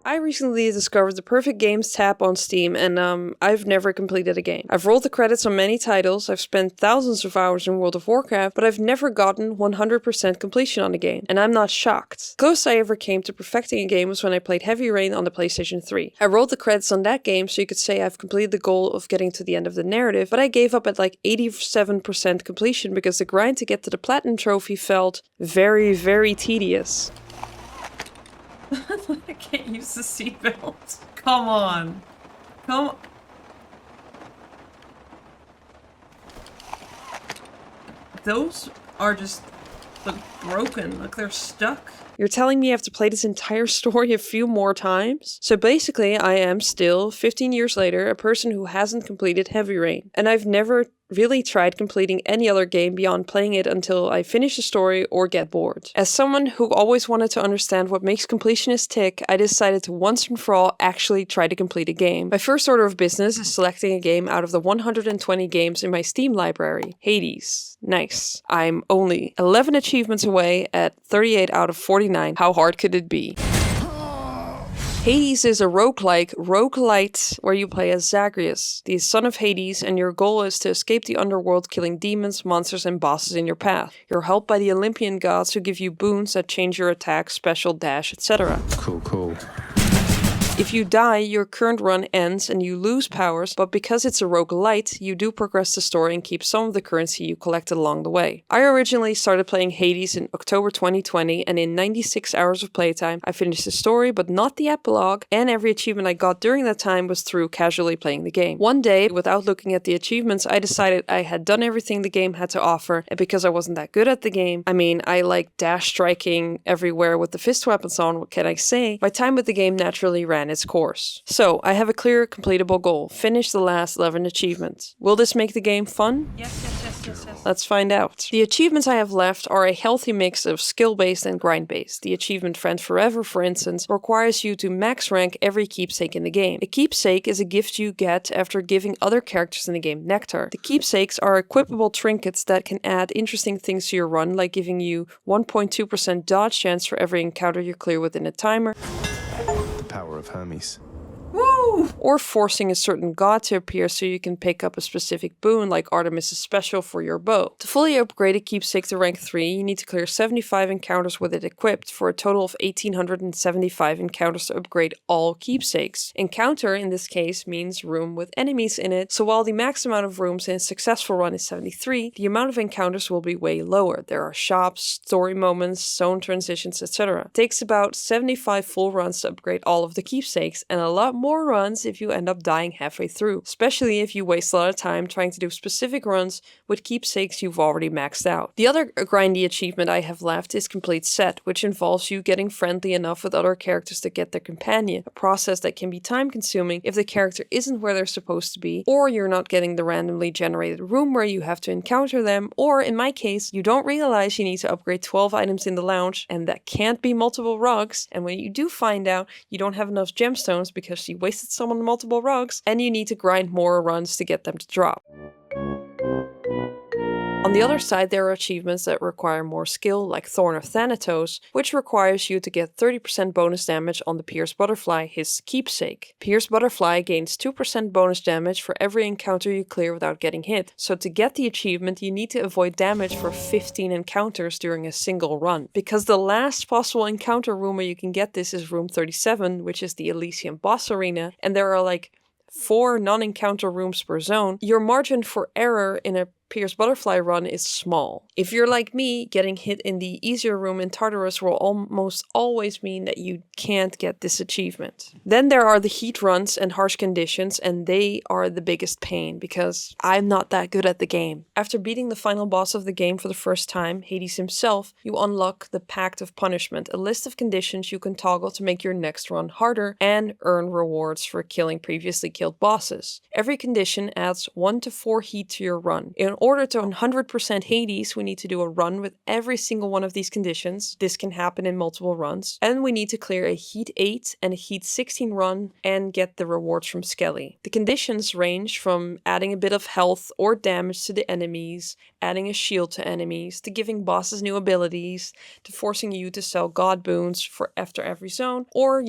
I recently discovered the Perfect Games tab on Steam and I've never completed a game. I've rolled the credits on many titles, I've spent thousands of hours in World of Warcraft, but I've never gotten 100% completion on a game, and I'm not shocked. Closest I ever came to perfecting a game was when I played Heavy Rain on the PlayStation 3. I rolled the credits on that game so you could say I've completed the goal of getting to the end of the narrative, but I gave up at like 87% completion because the grind to get to the Platinum Trophy felt very, very tedious. I can't use the seatbelt. Come on. Come on. Those are just, look, broken. Look, they're stuck. You're telling me I have to play this entire story a few more times? So basically, I am still, 15 years later, a person who hasn't completed Heavy Rain. And I've never really tried completing any other game beyond playing it until I finish the story or get bored. As someone who always wanted to understand what makes completionists tick, I decided to once and for all actually try to complete a game. My first order of business is selecting a game out of the 120 games in my Steam library. Hades. Nice. I'm only 11 achievements away at 38 out of 49. How hard could it be? Hades is a roguelite where you play as Zagreus, the son of Hades, and your goal is to escape the underworld, killing demons, monsters, and bosses in your path. You're helped by the Olympian gods who give you boons that change your attack, special, dash, etc. Cool. If you die, your current run ends and you lose powers, but because it's a roguelite, you do progress the story and keep some of the currency you collected along the way. I originally started playing Hades in October 2020, and in 96 hours of playtime, I finished the story, but not the epilogue, and every achievement I got during that time was through casually playing the game. One day, without looking at the achievements, I decided I had done everything the game had to offer, and because I wasn't that good at the game, I like dash striking everywhere with the fist weapons on, what can I say? My time with the game naturally ran its course. So, I have a clear, completable goal. Finish the last 11 achievements. Will this make the game fun? Yes. Let's find out. The achievements I have left are a healthy mix of skill-based and grind-based. The achievement Friend Forever, for instance, requires you to max rank every keepsake in the game. A keepsake is a gift you get after giving other characters in the game nectar. The keepsakes are equipable trinkets that can add interesting things to your run, like giving you 1.2% dodge chance for every encounter you clear within a timer. Power of Hermes. Woo! Or forcing a certain god to appear so you can pick up a specific boon like Artemis' special for your bow. To fully upgrade a keepsake to rank 3, you need to clear 75 encounters with it equipped for a total of 1875 encounters to upgrade all keepsakes. Encounter in this case means room with enemies in it, so while the max amount of rooms in a successful run is 73, the amount of encounters will be way lower. There are shops, story moments, zone transitions, etc. It takes about 75 full runs to upgrade all of the keepsakes, and a lot more runs if you end up dying halfway through, especially if you waste a lot of time trying to do specific runs with keepsakes you've already maxed out. The other grindy achievement I have left is Complete Set, which involves you getting friendly enough with other characters to get their companion, a process that can be time consuming if the character isn't where they're supposed to be, or you're not getting the randomly generated room where you have to encounter them, or in my case, you don't realize you need to upgrade 12 items in the lounge, and that can't be multiple rugs, and when you do find out, you don't have enough gemstones because you wasted some on multiple rugs, and you need to grind more runs to get them to drop. On the other side, there are achievements that require more skill, like Thorn of Thanatos, which requires you to get 30% bonus damage on the Pierced Butterfly, his keepsake. Pierced Butterfly gains 2% bonus damage for every encounter you clear without getting hit, so to get the achievement you need to avoid damage for 15 encounters during a single run. Because the last possible encounter room where you can get this is room 37, which is the Elysium boss arena, and there are like 4 non-encounter rooms per zone, your margin for error in a Pierced Butterfly run is small. If you're like me, getting hit in the easier room in Tartarus will almost always mean that you can't get this achievement. Then there are the heat runs and harsh conditions, and they are the biggest pain because I'm not that good at the game. After beating the final boss of the game for the first time, Hades himself, you unlock the Pact of Punishment, a list of conditions you can toggle to make your next run harder and earn rewards for killing previously killed bosses. Every condition adds 1 to 4 heat to your run. In order to 100% Hades, we need to do a run with every single one of these conditions. This can happen in multiple runs. And we need to clear a Heat 8 and a Heat 16 run and get the rewards from Skelly. The conditions range from adding a bit of health or damage to the enemies, adding a shield to enemies, to giving bosses new abilities, to forcing you to sell god boons for after every zone, or,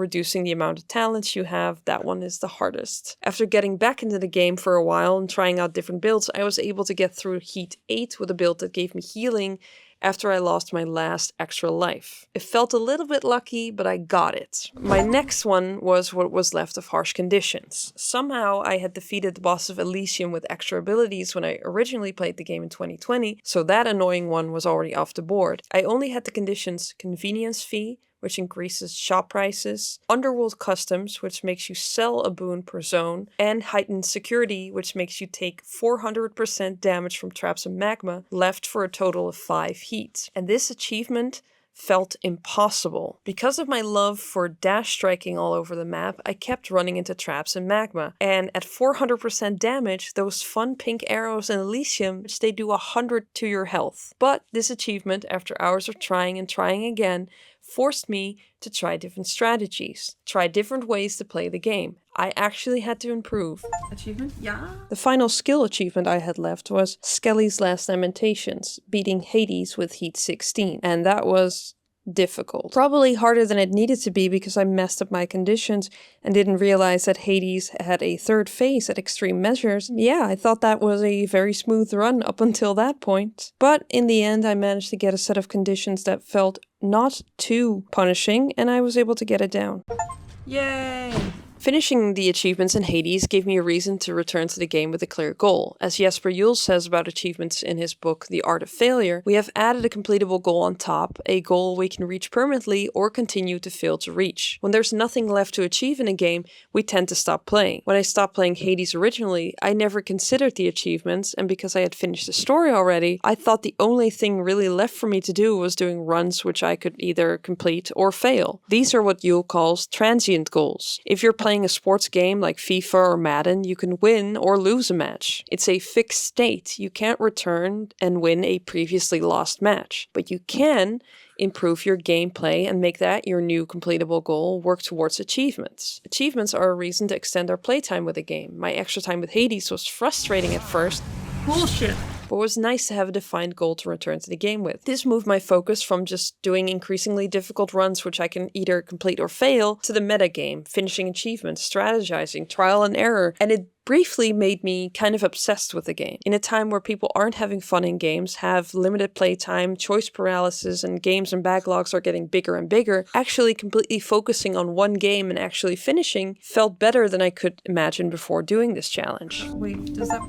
reducing the amount of talents you have. That one is the hardest. After getting back into the game for a while and trying out different builds, I was able to get through Heat 8 with a build that gave me healing after I lost my last extra life. It felt a little bit lucky, but I got it. My next one was what was left of Harsh Conditions. Somehow I had defeated the boss of Elysium with extra abilities when I originally played the game in 2020, so that annoying one was already off the board. I only had the conditions Convenience Fee, which increases shop prices, Underworld Customs, which makes you sell a boon per zone, and Heightened Security, which makes you take 400% damage from traps and magma, left for a total of 5 heat. And this achievement felt impossible. Because of my love for dash striking all over the map, I kept running into traps and magma. And at 400% damage, those fun pink arrows in Elysium, which they do 100 to your health. But this achievement, after hours of trying and trying again, forced me to try different strategies, try different ways to play the game. I actually had to improve. Achievement? Yeah. The final skill achievement I had left was Skelly's Last Lamentations, beating Hades with Heat 16, and that was difficult. Probably harder than it needed to be because I messed up my conditions and didn't realize that Hades had a third phase at extreme measures. Yeah, I thought that was a very smooth run up until that point. But in the end, I managed to get a set of conditions that felt not too punishing, and I was able to get it down. Yay! Finishing the achievements in Hades gave me a reason to return to the game with a clear goal. As Jesper Juul says about achievements in his book The Art of Failure, we have added a completable goal on top, a goal we can reach permanently or continue to fail to reach. When there's nothing left to achieve in a game, we tend to stop playing. When I stopped playing Hades originally, I never considered the achievements, and because I had finished the story already, I thought the only thing really left for me to do was doing runs which I could either complete or fail. These are what Juul calls transient goals. If you're playing a sports game like FIFA or Madden, you can win or lose a match. It's a fixed state. You can't return and win a previously lost match, but you can improve your gameplay and make that your new completable goal, work towards achievements. Achievements are a reason to extend our playtime with a game. My extra time with Hades was frustrating at first, Bullshit. but it was nice to have a defined goal to return to the game with. This moved my focus from just doing increasingly difficult runs which I can either complete or fail, to the metagame, finishing achievements, strategizing, trial and error, and it briefly made me kind of obsessed with the game. In a time where people aren't having fun in games, have limited playtime, choice paralysis, and games and backlogs are getting bigger and bigger, actually completely focusing on one game and actually finishing felt better than I could imagine before doing this challenge. Wait, does that...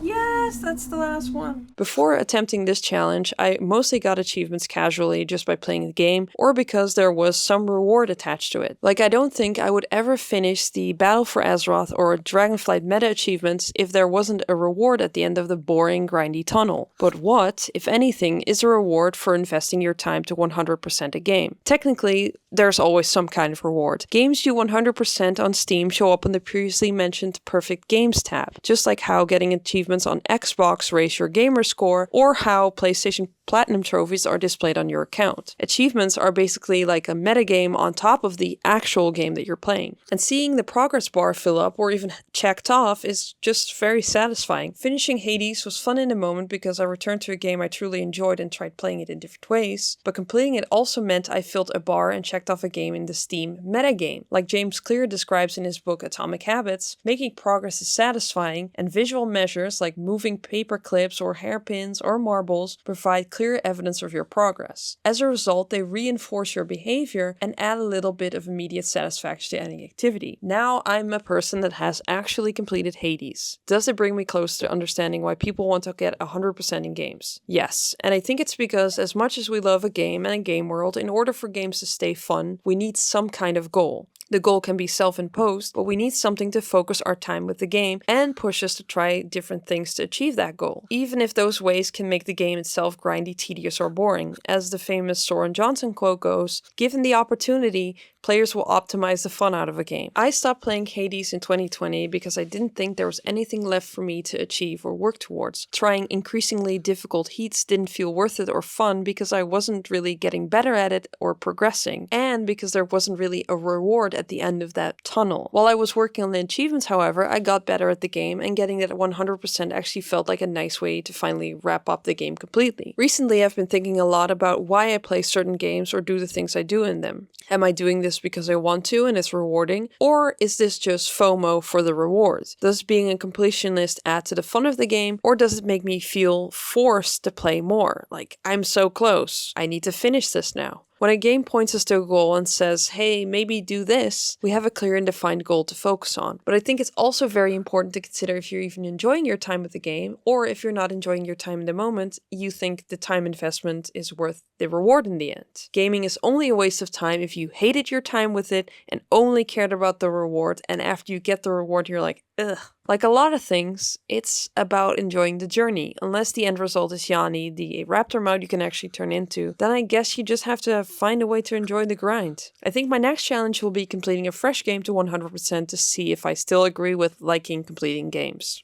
Yes, that's the last one. Before attempting this challenge, I mostly got achievements casually just by playing the game, or because there was some reward attached to it. Like, I don't think I would ever finish the Battle for Azeroth or Dragonflight meta achievements if there wasn't a reward at the end of the boring, grindy tunnel. But what, if anything, is a reward for investing your time to 100% a game? Technically, there's always some kind of reward. Games you 100% on Steam show up on the previously mentioned Perfect Games tab, just like how getting achievements on Xbox raise your gamer score, or how PlayStation Platinum trophies are displayed on your account. Achievements are basically like a metagame on top of the actual game that you're playing. And seeing the progress bar fill up or even checked off is just very satisfying. Finishing Hades was fun in the moment because I returned to a game I truly enjoyed and tried playing it in different ways, but completing it also meant I filled a bar and checked off a game in the Steam metagame. Like James Clear describes in his book Atomic Habits, making progress is satisfying, and visual measures like moving paper clips or hairpins or marbles provide clear evidence of your progress. As a result, they reinforce your behavior and add a little bit of immediate satisfaction to any activity. Now I'm a person that has actually completed Hades. Does it bring me close to understanding why people want to get 100% in games? Yes, and I think it's because as much as we love a game and a game world, in order for games to stay fun, we need some kind of goal. The goal can be self-imposed, but we need something to focus our time with the game and push us to try different things to achieve that goal, even if those ways can make the game itself grindy, tedious, or boring. As the famous Soren Johnson quote goes, "Given the opportunity, players will optimize the fun out of a game. I stopped playing Hades in 2020 because I didn't think there was anything left for me to achieve or work towards. Trying increasingly difficult heats didn't feel worth it or fun because I wasn't really getting better at it or progressing, and because there wasn't really a reward at the end of that tunnel. While I was working on the achievements, however, I got better at the game, and getting that 100% actually felt like a nice way to finally wrap up the game completely. Recently, I've been thinking a lot about why I play certain games or do the things I do in them. Am I doing this because I want to and it's rewarding? Or is this just FOMO for the rewards? Does being a completionist add to the fun of the game, or does it make me feel forced to play more? Like, I'm so close, I need to finish this now. When a game points us to a goal and says, hey, maybe do this, we have a clear and defined goal to focus on. But I think it's also very important to consider if you're even enjoying your time with the game, or if you're not enjoying your time in the moment, you think the time investment is worth the reward in the end. Gaming is only a waste of time if you hated your time with it and only cared about the reward, and after you get the reward, you're like, ugh. Like a lot of things, it's about enjoying the journey. Unless the end result is Yanni, the raptor mount you can actually turn into, then I guess you just have to find a way to enjoy the grind. I think my next challenge will be completing a fresh game to 100% to see if I still agree with liking completing games.